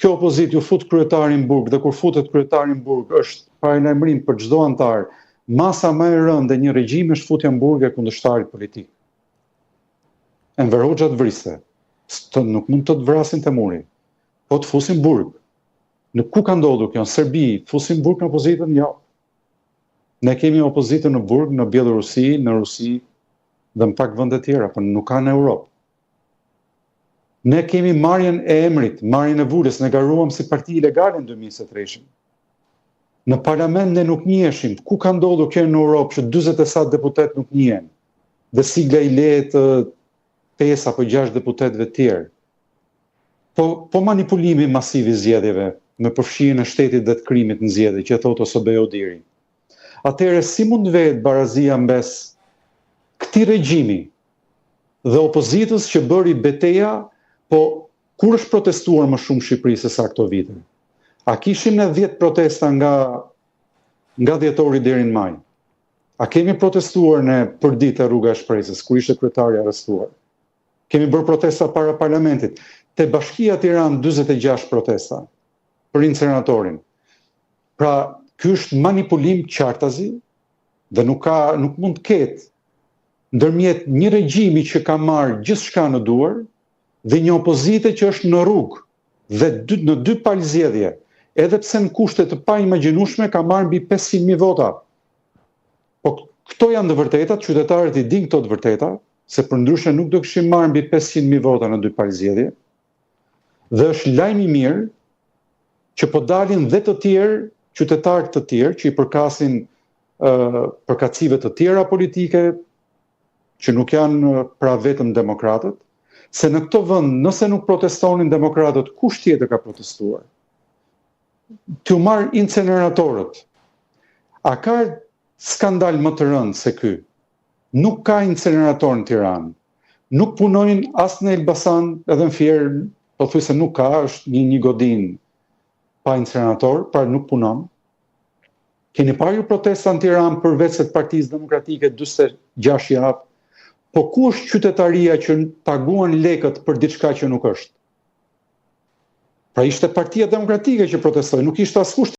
kjo opozit ju fut kryetarin në burg, dhe kur futet kryetarin në burg, është paralajmërim për çdo antar, masa më e rëndë e një regjimi është futja në burg e kundërshtarit politik. Enver Hoxha të vriste, nuk mund të vrasin të muri, po të fusin burg. Në ku ka ndodhur kjo? Në Serbi, fusin burg në opozitën? Jo. Ne kemi opozitën në burg, në Bielorusi, në Rusi dhe në pak vende tjera, por nuk ka në Europë. Ne kemi marrjen e emrit, marrjen e Vulës, ne garuam si parti ilegale në 2023. Në parlament ne nuk njiheshim. Ku ka ndodhur kjo në Europë që 40 e sa deputet nuk njihen? Dhe sigla i lehet 5 apo 6 deputetëve tjerë. Po manipulimi masiv i zgjedhjeve me përfshirjen e shtetit dhe të krimit në zgjedhje, që thotë OSB Odiri. Atëherë si mund vetë barazia mes këtij regjimi dhe opozitës që bëri beteja, po kur është protestuar më shumë Shqipëri se sa këto vite? A kishim ne 10 protesta nga dhjetori deri në maj? A kemi protestuar ne për ditë Rruga e Shpresës, kur ishte kryetari arrestuar? Kemi bërë protesta para parlamentit. Te Bashkia Tiranë 46 protesta për incineratorin. Pra, ky është manipulim qartazi dhe nuk mund të ketë ndërmjet një regjimi që ka marrë gjithçka në duar dhe një opozite që është në rrugë dhe në 2 palë zgjedhje, edhe pse në kushte të paimagjinueshme ka marrë mbi 500.000 vota. Po këto janë të vërtetat, qytetarët i dinë këto të vërteta, se përndryshe nuk do kishim marrë mbi 500.000 vota në 2 palë zgjedhje. Dhe është lajm i mirë që po dalin dhe të tjerë, qytetarë të tjerë që i përkasin përkatësive të tjera politike, që nuk janë pra vetëm demokratët, se në këto vend, nëse nuk protestonin demokratët, kush tjetër ka protestuar? T'u marr incineratorët. A ka skandal më të rëndë se ky? Nuk ka incinerator në Tiranë. Nuk punojnë as në Elbasan, edhe në Fier, pothuajse nuk ka, është një godin pa incinerator, pra nuk punon. Keni parë ju protesta në Tiranë përveç se të Partisë Demokratike 46 javë? Po ku është qytetaria që paguan lekët për diçka që nuk është? Pra ishte Partia Demokratike që protestoi, nuk ishte askush